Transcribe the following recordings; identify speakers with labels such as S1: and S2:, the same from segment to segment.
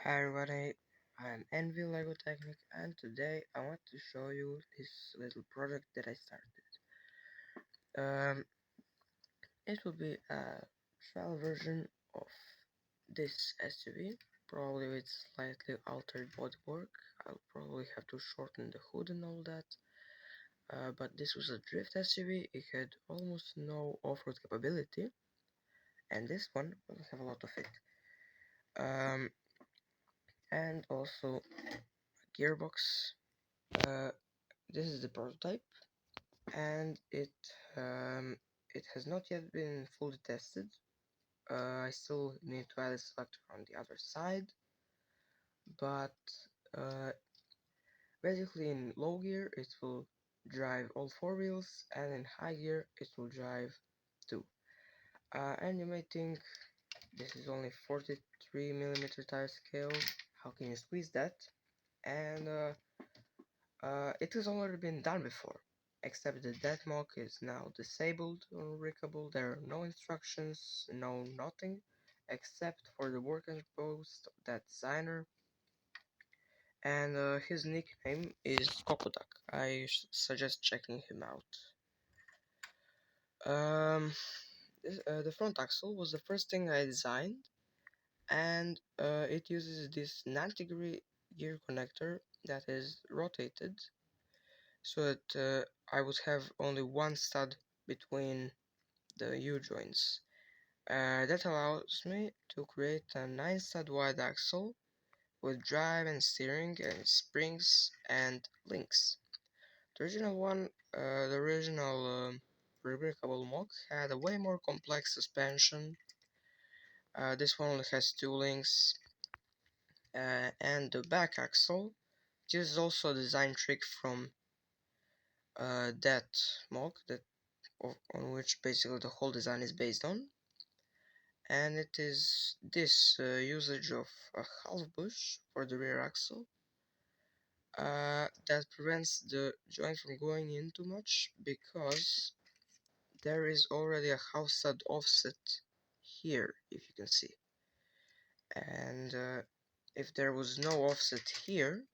S1: Hi everybody, I'm Envy Lego Technic and today I want to show you this little project that I started. It will be a trial version of this SUV, probably with slightly altered bodywork. I'll probably have to shorten the hood and all that. But this was a drift SUV, it had almost no off-road capability, and this one will have a lot of it. And also gearbox. Uh, this is the prototype, and it has not yet been fully tested. I still need to add a selector on the other side, but uh, basically in low gear it will drive all four wheels, and in high gear it will drive two. And you may think this is only 43mm tire scale, how can you squeeze that? And it has already been done before, except that that mock is now disabled on Rickable. There are no instructions, no nothing, except for the working post of that designer, and his nickname is Kokodak. I suggest checking him out. The front axle was the first thing I designed, and it uses this 90-degree gear connector that is rotated so that I would have only one stud between the U-joints. That allows me to create a 9 stud wide axle with drive and steering and springs and links. The original one, the original replicable mock had a way more complex suspension. This one only has 2 links, and the back axle. This is also a design trick from that mock that on which basically the whole design is based on, and it is this usage of a half bush for the rear axle that prevents the joint from going in too much, because there is already a half stud offset here, if you can see, and if there was no offset here,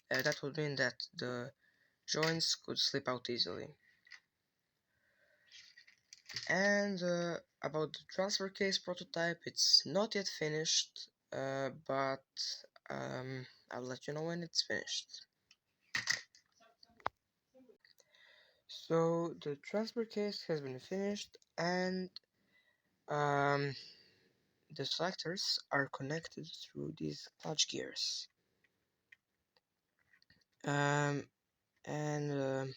S1: that would mean that the joints could slip out easily. And about the transfer case prototype, it's not yet finished, but I'll let you know when it's finished. So the transfer case has been finished, and um, the selectors are connected through these clutch gears. Um, and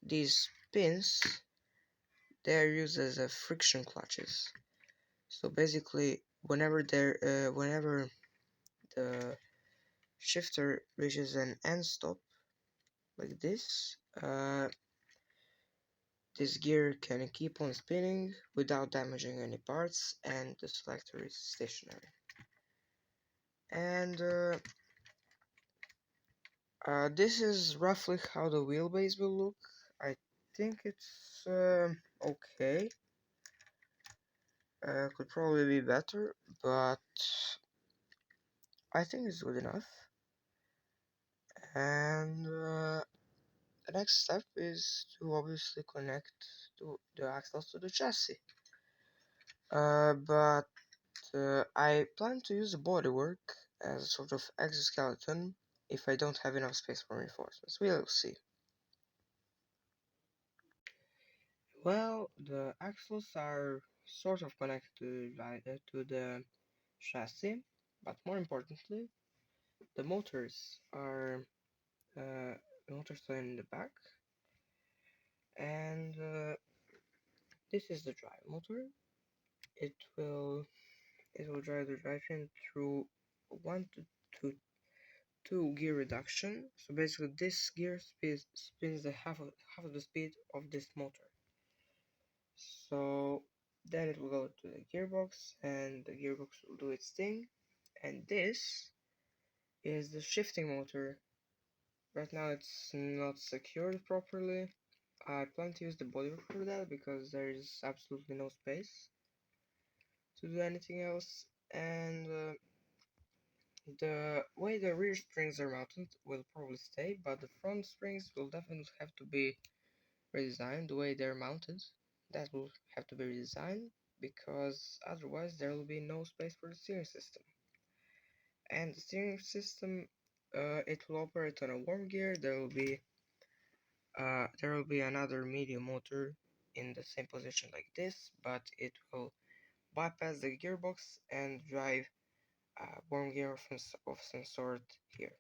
S1: these pins, they are used as friction clutches. So basically, whenever the shifter reaches an end stop like this, this gear can keep on spinning without damaging any parts, and the selector is stationary. And this is roughly how the wheelbase will look. I think it's okay. Could probably be better, but I think it's good enough. And the next step is to obviously connect the axles to the chassis. But I plan to use the bodywork as a sort of exoskeleton if I don't have enough space for reinforcements. We'll see. Well, the axles are sort of connected to the chassis, but more importantly, the motors are in the back, and this is the drive motor. It will drive the drivetrain through 1 to 2 gear reduction. So basically, this gear spins the half of the speed of this motor. So then it will go to the gearbox, and the gearbox will do its thing. And this is the shifting motor. Right now it's not secured properly, I plan to use the bodywork for that because there is absolutely no space to do anything else, and the way the rear springs are mounted will probably stay, but the front springs will definitely have to be redesigned. The way they're mounted, that will have to be redesigned because otherwise there will be no space for the steering system. And the steering system, it will operate on a worm gear. There will be another medium motor in the same position like this, but it will bypass the gearbox and drive a worm gear of some sort here.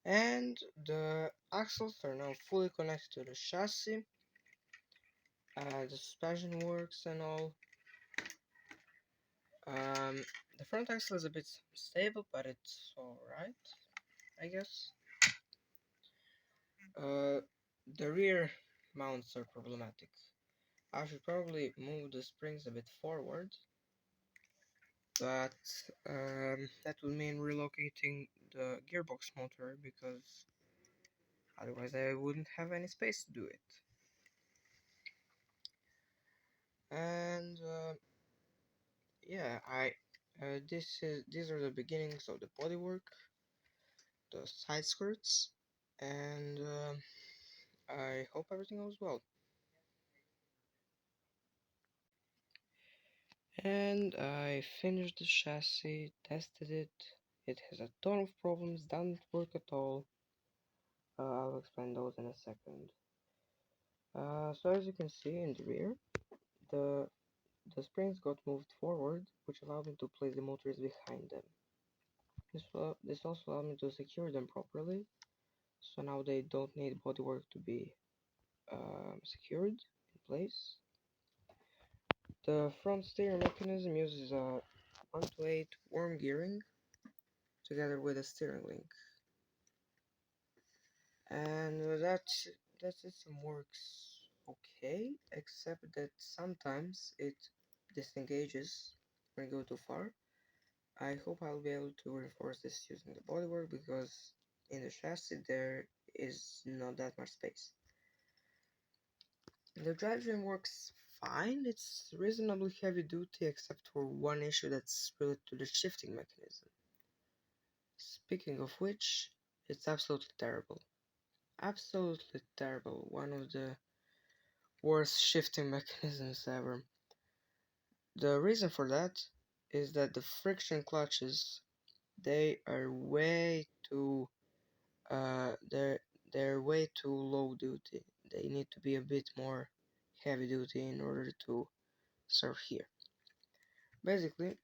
S1: And the axles are now fully connected to the chassis. The suspension works and all. Um, the front axle is a bit unstable, but it's alright, I guess. Uh, the rear mounts are problematic. I should probably move the springs a bit forward, but that would mean relocating the gearbox motor because otherwise I wouldn't have any space to do it. And yeah, these are the beginnings of the bodywork, the side skirts, and I hope everything goes well. And I finished the chassis, tested it. It has a ton of problems, doesn't work at all. I'll explain those in a second. So as you can see in the rear, the the springs got moved forward, which allowed me to place the motors behind them. This also allowed me to secure them properly, so now they don't need bodywork to be secured in place. The front steering mechanism uses a 1 to 8 worm gearing together with a steering link, and that system works okay, except that sometimes it disengages when you go too far. I hope I'll be able to reinforce this using the bodywork because in the chassis there is not that much space. The drivetrain works fine, it's reasonably heavy duty except for one issue that's related to the shifting mechanism. Speaking of which, it's absolutely terrible. Absolutely terrible. One of the worst shifting mechanisms ever. The reason for that is that the friction clutches, they are way too they're way too low duty. They need to be a bit more heavy duty in order to serve here. Basically,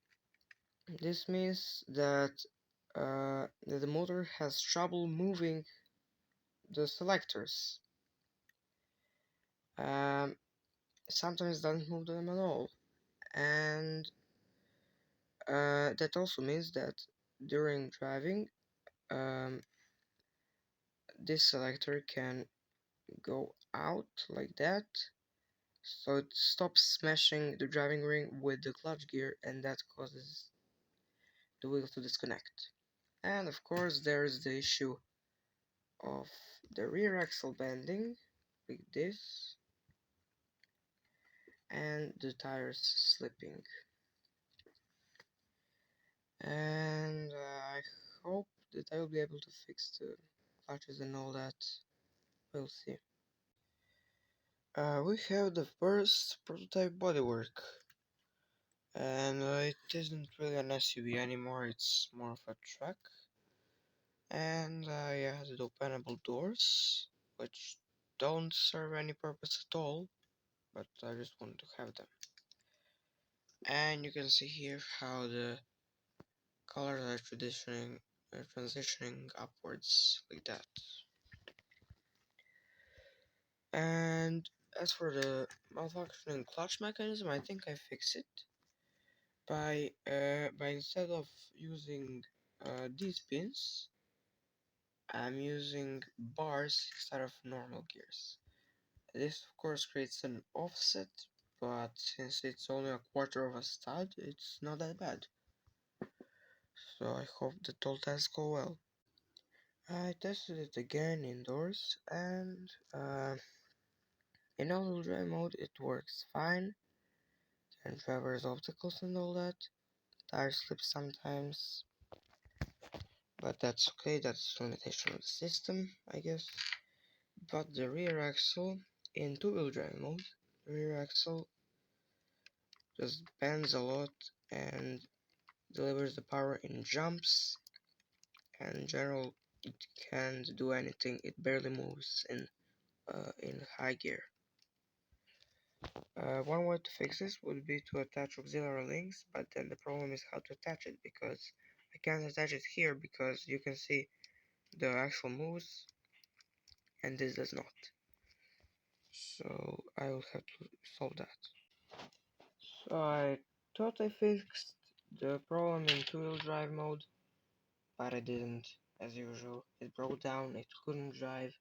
S1: this means that the motor has trouble moving the selectors. Um, Sometimes doesn't move them at all, and that also means that during driving, um, this selector can go out like that, so it stops smashing the driving ring with the clutch gear, and that causes the wheel to disconnect. And of course, there's the issue of the rear axle bending, like this, and the tires slipping. And I hope that I will be able to fix the clutches and all that. We'll see. We have the first prototype bodywork, and it isn't really an SUV anymore, it's more of a truck. And I added openable doors, which don't serve any purpose at all, but I just want to have them. And you can see here how the colors are transitioning upwards like that. And as for the malfunctioning clutch mechanism, I think I fixed it by instead of using these pins, I'm using bars instead of normal gears. This of course creates an offset, but since it's only a quarter of a stud, it's not that bad. So I hope that all tests go well. I tested it again indoors, and in all-wheel drive mode it works fine, and traverse obstacles and all that. Tire slips sometimes, but that's okay, that's limitation of the system, I guess. But the rear axle in two-wheel drive mode, the rear axle just bends a lot and delivers the power in jumps, and in general it can't do anything, it barely moves in high gear. One way to fix this would be to attach auxiliary links, but then the problem is how to attach it, because I can't attach it here because you can see the axle moves and this does not. So I will have to solve that. So I thought I fixed the problem in two-wheel drive mode, but I didn't, as usual. It broke down, it couldn't drive,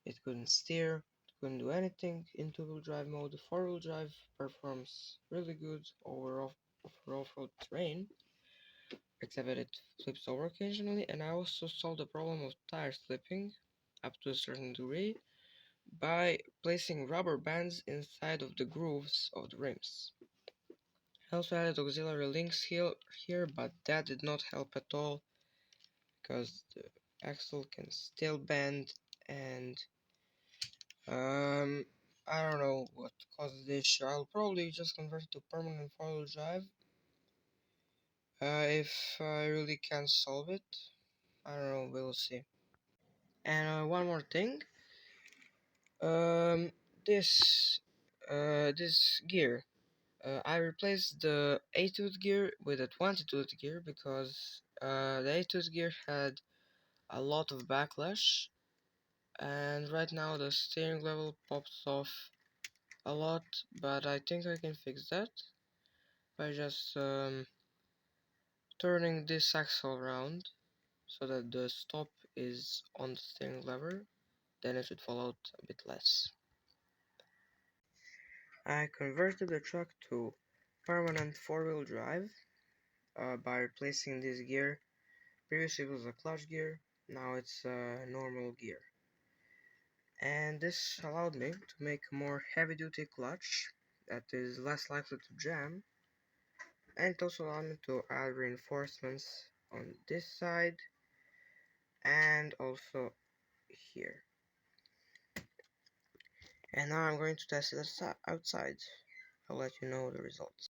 S1: it couldn't steer, it couldn't do anything in two-wheel drive mode. The four-wheel drive performs really good over off-road terrain, except that it flips over occasionally, and I also solved the problem of tire slipping up to a certain degree by placing rubber bands inside of the grooves of the rims. I also added auxiliary links here, but that did not help at all because the axle can still bend, and I don't know what causes the issue. I'll probably just convert it to permanent four-wheel drive if I really can't solve it. I don't know, we'll see. And one more thing, um, this this gear. I replaced the 8-tooth gear with a 20-tooth gear because the 8-tooth gear had a lot of backlash, and right now the steering level pops off a lot, but I think I can fix that by just turning this axle around so that the stop is on the steering lever, then it should fall out a bit less. I converted the truck to permanent four-wheel drive by replacing this gear. Previously it was a clutch gear, now it's a normal gear. And this allowed me to make a more heavy-duty clutch that is less likely to jam, and it also allowed me to add reinforcements on this side and also here. And now I'm going to test it outside. I'll let you know the results.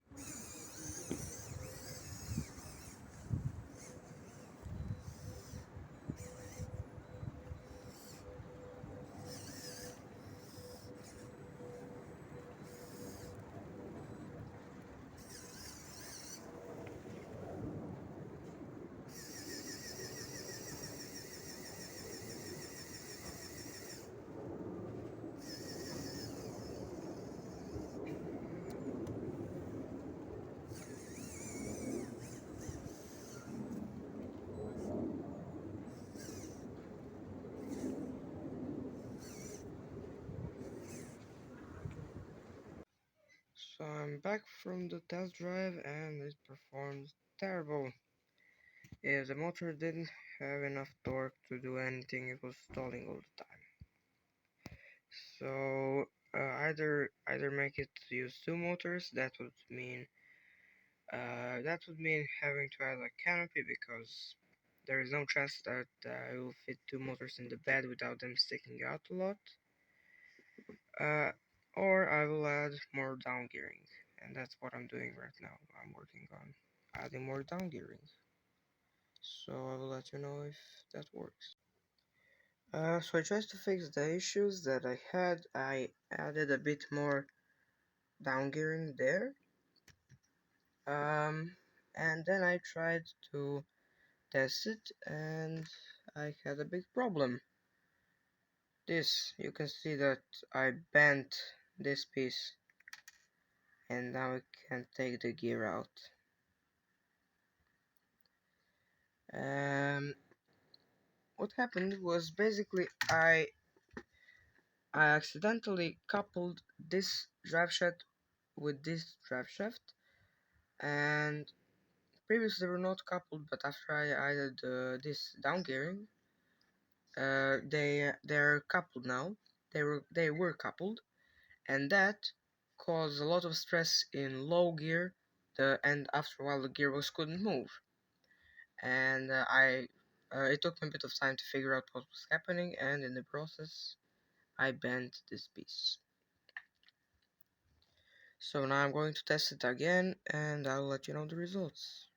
S1: So I'm back from the test drive and it performs terrible. If the motor didn't have enough torque to do anything, it was stalling all the time. So either make it use two motors. That would mean having to add a canopy, because there is no chance that I will fit two motors in the bed without them sticking out a lot. Uh, or I will add more down gearing, and that's what I'm doing right now. I'm working on adding more down gearing. So I will let you know if that works. So I tried to fix the issues that I had. I added a bit more down gearing there. And then I tried to test it, and I had a big problem. You can see that I bent this piece, and now I can't take the gear out. What happened was basically I accidentally coupled this drive shaft with this drive shaft, and previously they were not coupled, but after I added this down gearing, they're coupled now. They were coupled, and that caused a lot of stress in low gear. And after a while, the gearbox couldn't move, and it took me a bit of time to figure out what was happening, and in the process, I bent this piece. So now I'm going to test it again, and I'll let you know the results.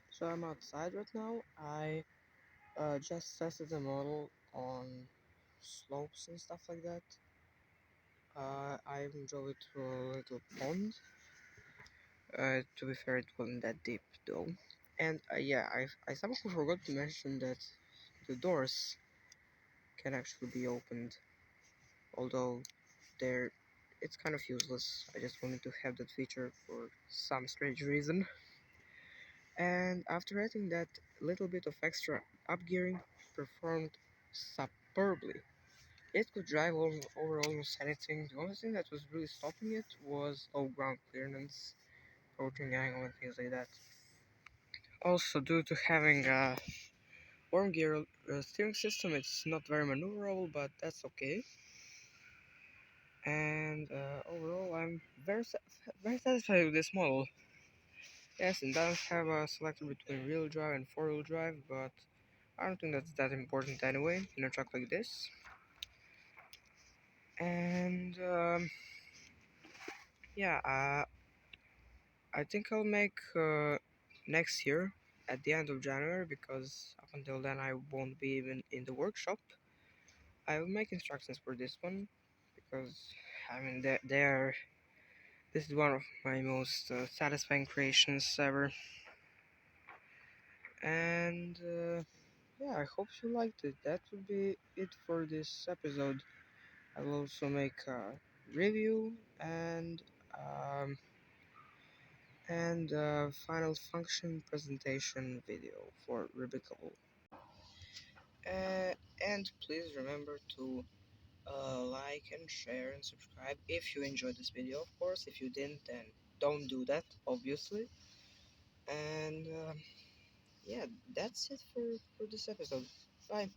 S1: So I'm outside right now. I just tested the model on slopes and stuff like that. I drove it to a little pond. To be fair, it wasn't that deep though. And yeah, I somehow forgot to mention that the doors can actually be opened, although they're it's kind of useless. I just wanted to have that feature for some strange reason. And after adding that little bit of extra upgearing, performed superbly. It could drive over almost anything. The only thing that was really stopping it was low ground clearance, approaching angle, and things like that. Also, due to having a worm gear steering system, it's not very maneuverable, but that's okay. And overall, I'm very satisfied with this model. Yes, it does have a selector between rear drive and four-wheel drive, but I don't think that's that important anyway in a truck like this. And yeah, I think I'll make next year at the end of January, because up until then I won't be even in the workshop. I will make instructions for this one because I mean This is one of my most satisfying creations ever, and yeah, I hope you liked it. That would be it for this episode. I will also make a review um, and a final function presentation video for Rubicable. And please remember to like and share and subscribe if you enjoyed this video, of course. If you didn't, then don't do that, obviously. And yeah, that's it for this episode. Bye.